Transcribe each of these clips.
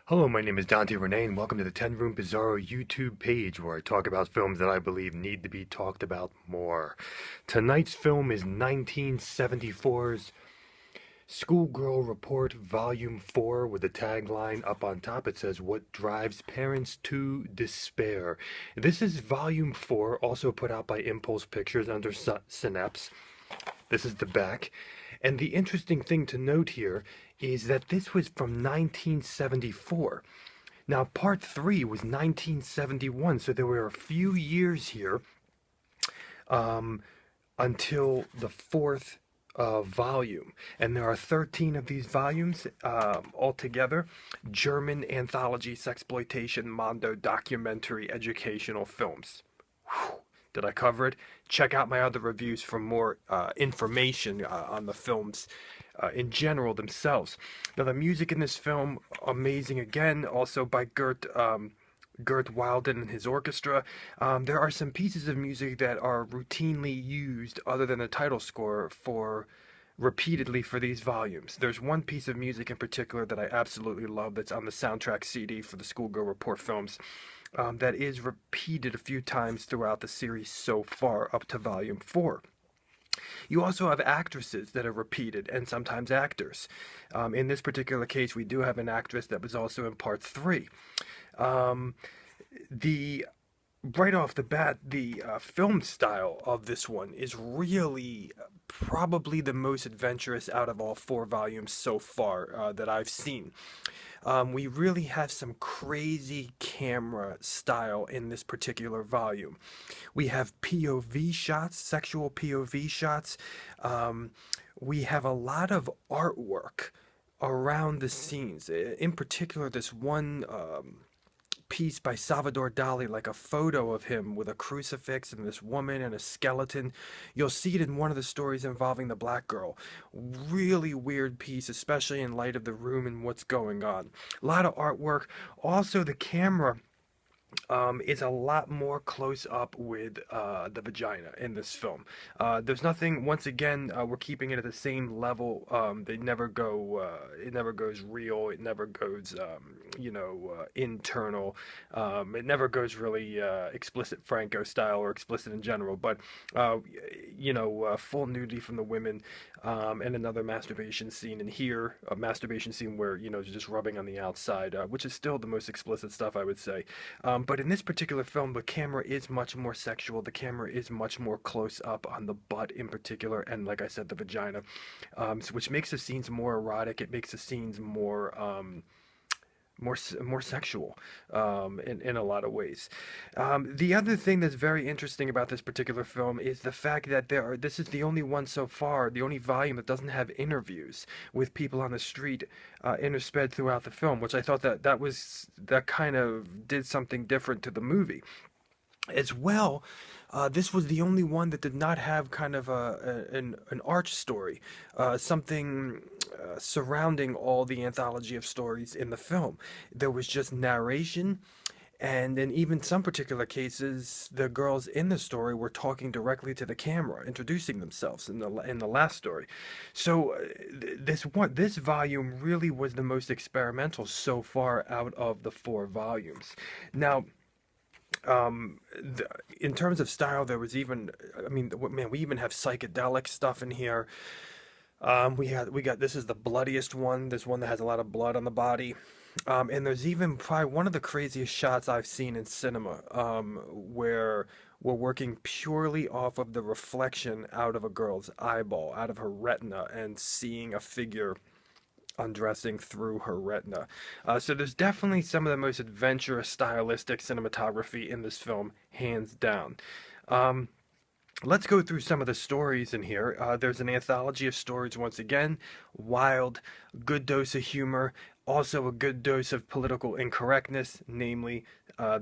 Hello, my name is Dante Renee, and welcome to the 10 Room Bizarro YouTube page where I talk about films that I believe need to be talked about more. Tonight's film is 1974's Schoolgirl Report Volume 4 with a tagline up on top. It says, "What drives parents to despair." This is Volume 4, also put out by Impulse Pictures under Synapse. This is the back. And the interesting thing to note here is that this was from 1974. Now, part 3 was 1971, so there were a few years here um, until the fourth volume. And there are 13 of these volumes altogether. German anthology, sexploitation, mondo, documentary, educational films. Whew. Did I cover it? Check out my other reviews for more information on the films in general themselves. Now, the music in this film, amazing again, also by Gert Wilden and his orchestra. There are some pieces of music that are routinely used, other than the title score, for repeatedly for these volumes. There's one piece of music in particular that I absolutely love that's on the soundtrack CD for the Schoolgirl Report films. That is repeated a few times throughout the series so far, up to volume 4. You also have actresses that are repeated, and sometimes actors. In this particular case, we do have an actress that was also in part 3. Um, the right off the bat, the film style of this one is really probably the most adventurous out of all 4 volumes so far that I've seen. We really have some crazy camera style in this particular volume. We have POV shots, sexual POV shots. We have a lot of artwork around the scenes. In particular, this one piece by Salvador Dali, like a photo of him with a crucifix and this woman and a skeleton. You'll see it in one of the stories involving the black girl. Really weird piece, especially in light of the room and what's going on. A lot of artwork. Also, the camera is a lot more close up with the vagina in this film. There's nothing. Once again, we're keeping it at the same level. They never go. It never goes real. It never goes. Internal. It never goes really explicit Franco style or explicit in general. But full nudity from the women, and another masturbation scene in here. A masturbation scene where just rubbing on the outside, which is still the most explicit stuff I would say. But in this particular film, the camera is much more sexual. The camera is much more close up on the butt in particular, and like I said, the vagina, which makes the scenes more erotic. It makes the scenes more sexual in a lot of ways. The other thing that's very interesting about this particular film is the fact that this is the only one so far, the only volume that doesn't have interviews with people on the street intersped throughout the film, which I thought that kind of did something different to the movie. As well, this was the only one that did not have kind of an arch story, something surrounding all the anthology of stories in the film. There was just narration, and in even some particular cases, the girls in the story were talking directly to the camera, introducing themselves in the last story. So this volume really was the most experimental so far out of the 4 volumes. Now, in terms of style, there was even, I mean, man, we even have psychedelic stuff in here. We got this is the bloodiest one. This one that has a lot of blood on the body. And there's even probably one of the craziest shots I've seen in cinema, where we're working purely off of the reflection out of a girl's eyeball, out of her retina, and seeing a figure undressing through her retina. So there's definitely some of the most adventurous stylistic cinematography in this film, hands down. Let's go through some of the stories in here. There's an anthology of stories once again, wild, good dose of humor, also a good dose of political incorrectness, namely,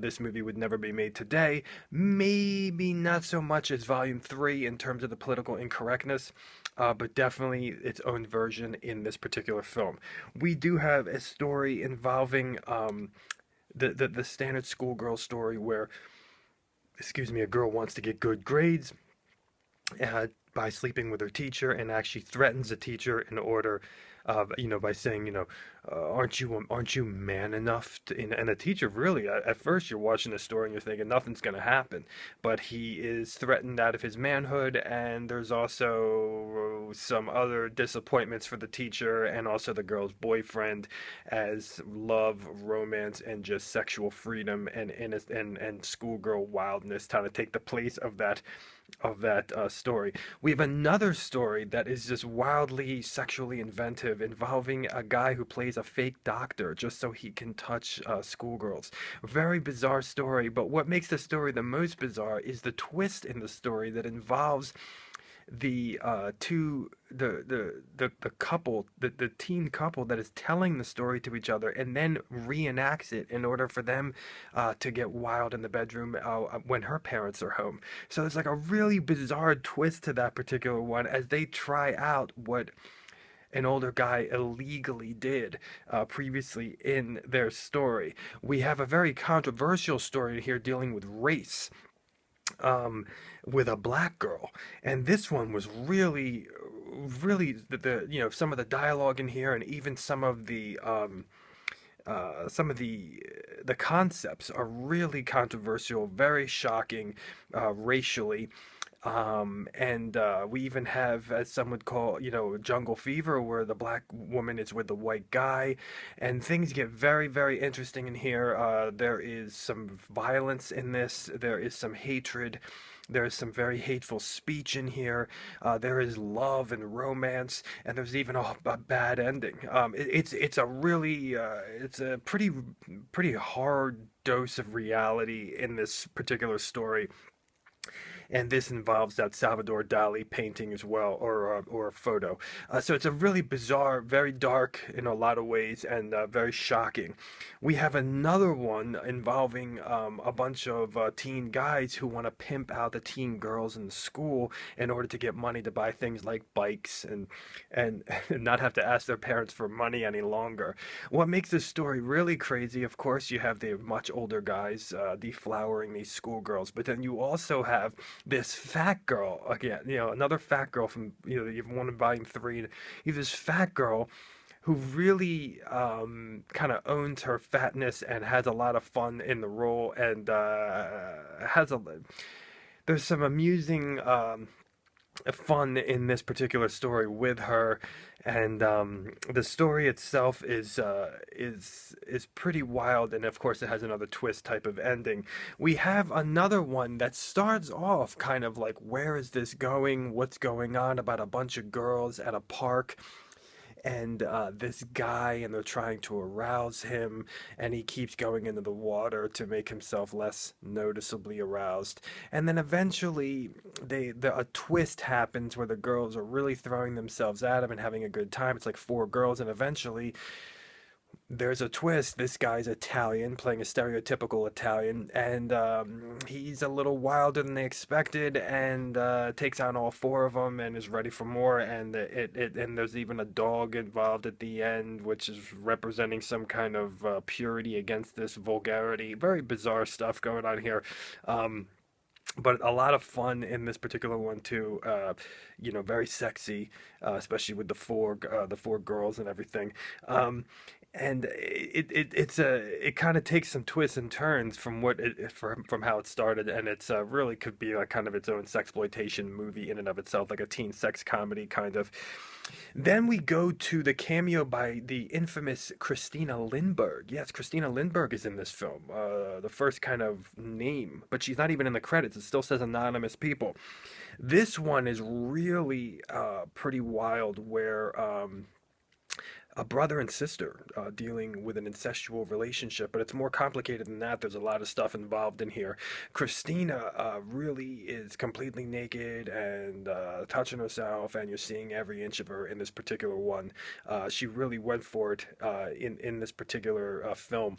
this movie would never be made today. Maybe not so much as Volume 3 in terms of the political incorrectness, but definitely its own version in this particular film. We do have a story involving the standard schoolgirl story where, a girl wants to get good grades by sleeping with her teacher and actually threatens the teacher in order by saying, aren't you man enough to, and the teacher really, at first you're watching the story and you're thinking nothing's going to happen, but he is threatened out of his manhood, and there's also some other disappointments for the teacher and also the girl's boyfriend, as love, romance, and just sexual freedom and schoolgirl wildness kind of take the place of that story. We have another story that is just wildly sexually inventive, involving a guy who plays a fake doctor just so he can touch schoolgirls. Very bizarre story, but what makes the story the most bizarre is the twist in the story that involves the two the couple, the teen couple that is telling the story to each other and then reenacts it in order for them to get wild in the bedroom when her parents are home. So there's like a really bizarre twist to that particular one as they try out what an older guy illegally did previously in their story. We have a very controversial story here dealing with race, um, with a black girl, and this one was really some of the dialogue in here, and even some of the concepts are really controversial, very shocking racially. And we even have, as some would call, jungle fever, where the black woman is with the white guy, and things get very, very interesting in here. There is some violence in this, there is some hatred. There is some very hateful speech in here. There is love and romance, and there's even a bad ending. It's a really it's a pretty hard dose of reality in this particular story, and this involves that Salvador Dali painting as well, or a photo. So it's a really bizarre, very dark in a lot of ways, and very shocking. We have another one involving a bunch of teen guys who want to pimp out the teen girls in the school in order to get money to buy things like bikes, and not have to ask their parents for money any longer. What makes this story really crazy, of course, you have the much older guys deflowering these schoolgirls, but then you also have this fat girl again, another fat girl from, you've one in volume three. You have this fat girl who really kind of owns her fatness and has a lot of fun in the role, and there's some amusing fun in this particular story with her, and the story itself is pretty wild, and of course it has another twist type of ending. We have another one that starts off kind of like, where is this going? What's going on? About a bunch of girls at a park, and this guy, and they're trying to arouse him, and he keeps going into the water to make himself less noticeably aroused, and then eventually a twist happens where the girls are really throwing themselves at him and having a good time. It's like four girls, and eventually there's a twist. This guy's Italian, playing a stereotypical Italian, and he's a little wilder than they expected, and takes on all four of them, and is ready for more. And and there's even a dog involved at the end, which is representing some kind of purity against this vulgarity. Very bizarre stuff going on here. But a lot of fun in this particular one too. Very sexy, especially with the four girls and everything. And it kind of takes some twists and turns from from how it started, and it's really could be like kind of its own sexploitation movie in and of itself, like a teen sex comedy kind of. Then we go to the cameo by the infamous Christina Lindbergh. Yes, Christina Lindbergh is in this film. The first kind of name, but she's not even in the credits. It still says anonymous people. This one is really pretty wild, where a brother and sister dealing with an incestual relationship, but it's more complicated than that. There's a lot of stuff involved in here. Christina really is completely naked and touching herself, and you're seeing every inch of her in this particular one. She really went for it in this particular film.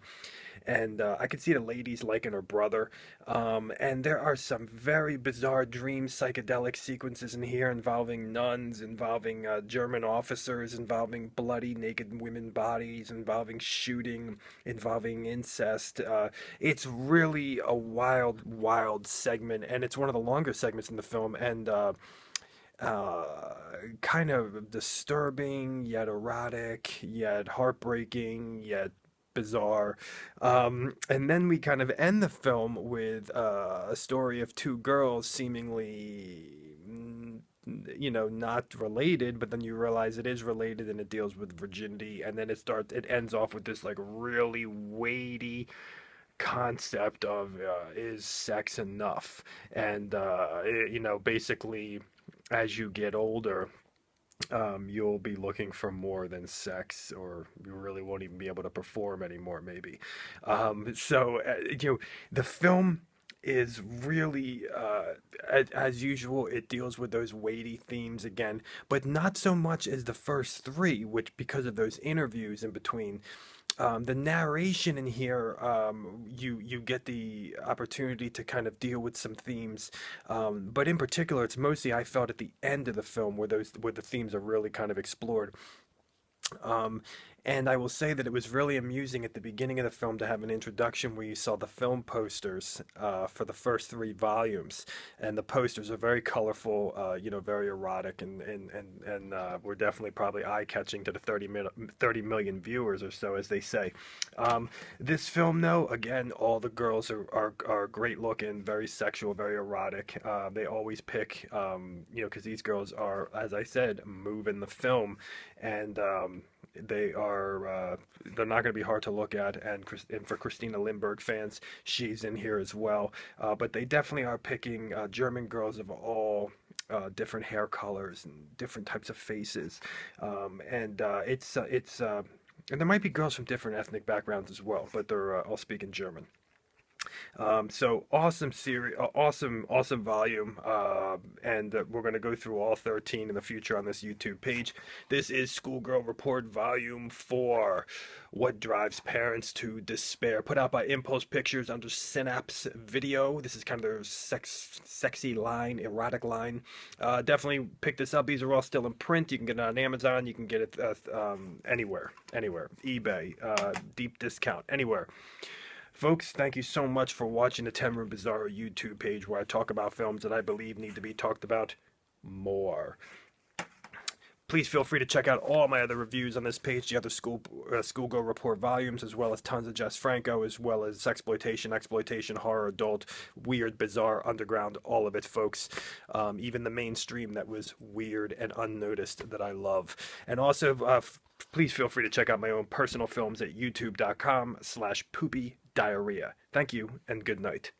And I could see the ladies liking her brother. And there are some very bizarre dream psychedelic sequences in here involving nuns, involving German officers, involving bloody naked women bodies, involving shooting, involving incest. It's really a wild, wild segment, and it's one of the longer segments in the film. And kind of disturbing, yet erotic, yet heartbreaking, yet bizarre. And then we kind of end the film with a story of two girls seemingly, not related, but then you realize it is related and it deals with virginity. And then it ends off with this like really weighty concept of is sex enough? And basically, as you get older, you'll be looking for more than sex, or you really won't even be able to perform anymore, maybe. The film is really, as usual, it deals with those weighty themes again, but not so much as the first three, which, because of those interviews in between, the narration in here, you get the opportunity to kind of deal with some themes, but in particular, it's mostly I felt at the end of the film where the themes are really kind of explored. Um, and I will say that it was really amusing at the beginning of the film to have an introduction where you saw the film posters for the first three volumes, and the posters are very colorful, very erotic, and were definitely probably eye-catching to the 30 million viewers or so, as they say. This film, though, again, all the girls are great looking, very sexual, very erotic. They always pick, because these girls are, as I said, moving the film, and they are they're not going to be hard to look at. And for Christina Lindbergh fans, she's in here as well. But they definitely are picking German girls of all different hair colors and different types of faces, and there might be girls from different ethnic backgrounds as well, but they're all speaking German. So awesome series, awesome volume, and we're going to go through all 13 in the future on this YouTube page. This is Schoolgirl Report Volume 4, What Drives Parents to Despair, put out by Impulse Pictures under Synapse Video. This is kind of their sexy line, erotic line. Definitely pick this up. These are all still in print. You can get it on Amazon. You can get it anywhere, eBay, deep discount, anywhere. Folks, thank you so much for watching the 10 Room Bizarro YouTube page, where I talk about films that I believe need to be talked about more. Please feel free to check out all my other reviews on this page, the other Schoolgirl Report volumes, as well as tons of Jess Franco, as well as exploitation, horror, adult, weird, bizarre, underground, all of it, folks. Even the mainstream that was weird and unnoticed that I love. And also, please feel free to check out my own personal films at youtube.com/poopy diarrhea. Thank you, and good night.